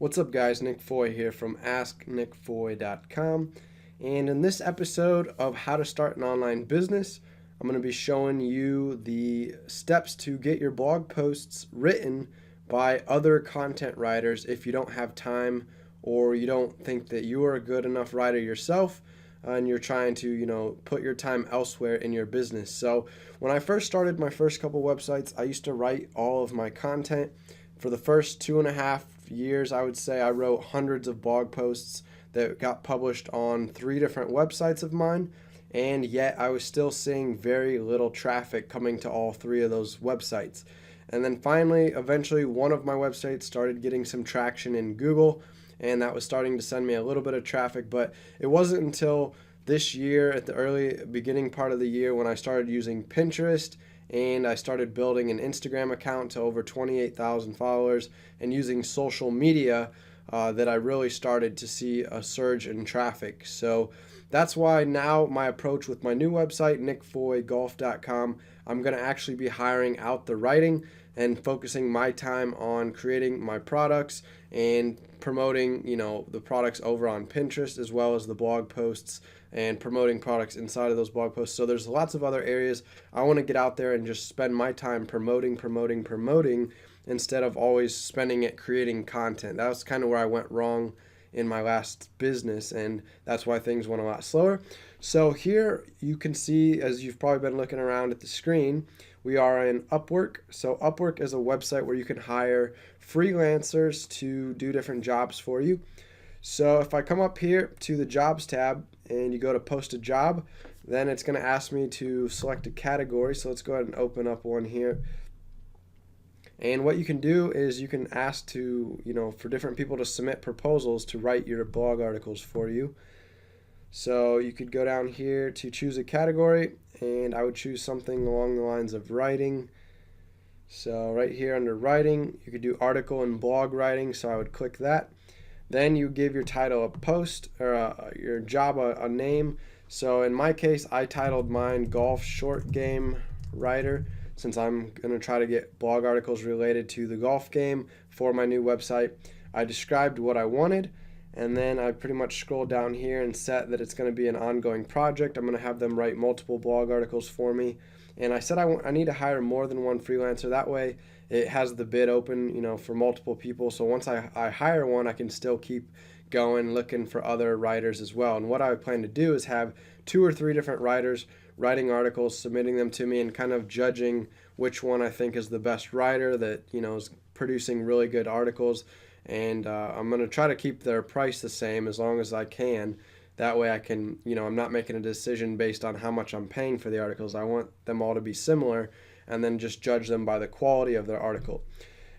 What's up, guys? Nick Foy here from AskNickFoy.com. And in this episode of How to Start an Online Business, I'm going to be showing you the steps to get your blog posts written by other content writers if you don't have time or you don't think that you are a good enough writer yourself and you're trying to, put your time elsewhere in your business. So when I first started my first couple websites, I used to write all of my content. For the first 2.5 years, I would say I wrote hundreds of blog posts that got published on 3 different websites of mine, and yet I was still seeing very little traffic coming to all 3 of those websites. And then finally, eventually, one of my websites started getting some traction in Google, and that was starting to send me a little bit of traffic, but it wasn't until this year, at the early beginning part of the year, when I started using Pinterest and I started building an Instagram account to over 28,000 followers and using social media that I really started to see a surge in traffic. So that's why now my approach with my new website, nickfoygolf.com, I'm going to actually be hiring out the writing and focusing my time on creating my products and promoting, the products over on Pinterest, as well as the blog posts and promoting products inside of those blog posts. So there's lots of other areas I want to get out there and just spend my time promoting instead of always spending it creating content. That was kind of where I went wrong in my last business, and that's why things went a lot slower. So here you can see, as you've probably been looking around at the screen, we are in Upwork. So Upwork is a website where you can hire freelancers to do different jobs for you. So if I come up here to the jobs tab and you go to post a job, then it's going to ask me to select a category. So let's go ahead and open up one here. And what you can do is you can ask to, for different people to submit proposals to write your blog articles for you. So you could go down here to choose a category, and I would choose something along the lines of writing. So right here under writing, you could do article and blog writing, so I would click that. Then you give your title a post, or your job a name. So in my case, I titled mine Golf Short Game Writer, since I'm going to try to get blog articles related to the golf game for my new website. I described what I wanted, and then I pretty much scrolled down here and set that it's going to be an ongoing project. I'm going to have them write multiple blog articles for me. And I said I need to hire more than one freelancer. That way it has the bid open, for multiple people. So once I hire one, I can still keep going looking for other writers as well. And what I plan to do is have 2 or 3 different writers writing articles, submitting them to me, and kind of judging which one I think is the best writer that, is producing really good articles. And I'm going to try to keep their price the same as long as I can. That way I can, I'm not making a decision based on how much I'm paying for the articles. I want them all to be similar and then just judge them by the quality of their article.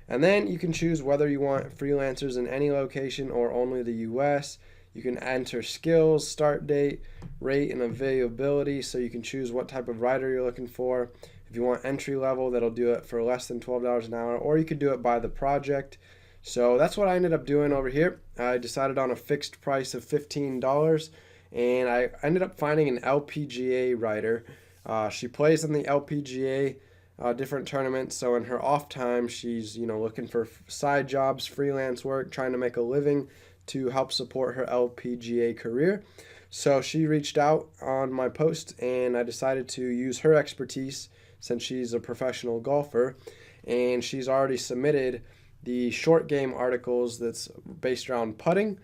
And then you can choose whether you want freelancers in any location or only the US. You can enter skills, start date, rate, and availability. So you can choose what type of writer you're looking for. If you want entry level, that'll do it for less than $12 an hour, or you could do it by the project. So that's what I ended up doing over here. I decided on a fixed price of $15, and I ended up finding an LPGA writer. She plays in the LPGA different tournaments, so in her off time, she's looking for side jobs, freelance work, trying to make a living to help support her LPGA career. So she reached out on my post, and I decided to use her expertise since she's a professional golfer, and she's already submitted the short game articles that's based around putting.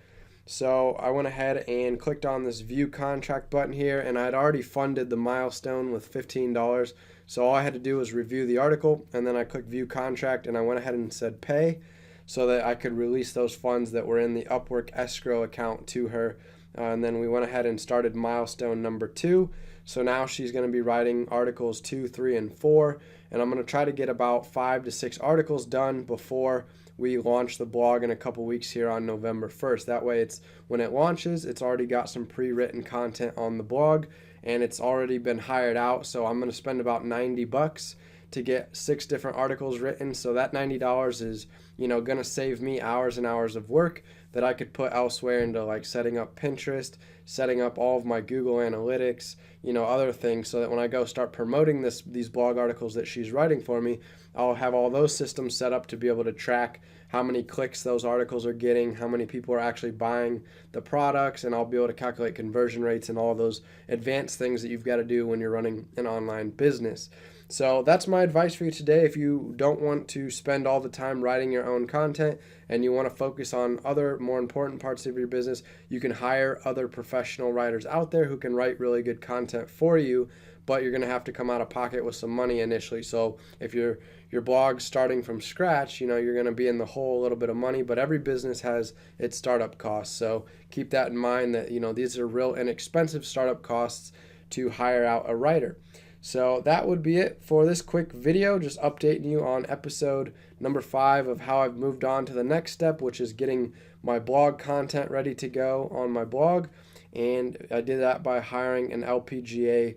So I went ahead and clicked on this view contract button here, and I'd already funded the milestone with $15. So all I had to do was review the article, and then I clicked view contract, and I went ahead and said pay so that I could release those funds that were in the Upwork escrow account to her. And then we went ahead and started milestone number 2. So now she's going to be writing articles 2, 3, and 4. And I'm going to try to get about 5 to 6 articles done before we launch the blog in a couple weeks here on November 1st. That way, when it launches, it's already got some pre-written content on the blog, and it's already been hired out. So I'm going to spend about $90 to get 6 different articles written. So that $90 is, going to save me hours and hours of work that I could put elsewhere into like setting up Pinterest, setting up all of my Google Analytics, other things, so that when I go start promoting these blog articles that she's writing for me, I'll have all those systems set up to be able to track how many clicks those articles are getting, how many people are actually buying the products, and I'll be able to calculate conversion rates and all those advanced things that you've got to do when you're running an online business. So that's my advice for you today. If you don't want to spend all the time writing your own content and you want to focus on other more important parts of your business, you can hire other professional writers out there who can write really good content for you, but you're going to have to come out of pocket with some money initially. So if your blog's starting from scratch, you're going to be in the hole a little bit of money, but every business has its startup costs. So keep that in mind, that these are real inexpensive startup costs to hire out a writer. So that would be it for this quick video, just updating you on episode number 5 of how I've moved on to the next step, which is getting my blog content ready to go on my blog. And I did that by hiring an LPGA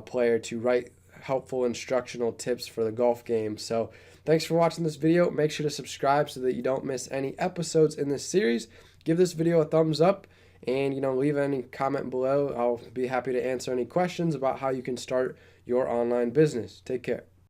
player to write helpful instructional tips for the golf game. So thanks for watching this video. Make sure to subscribe so that you don't miss any episodes in this series. Give this video a thumbs up, and leave any comment below. I'll be happy to answer any questions about how you can start your online business. Take care.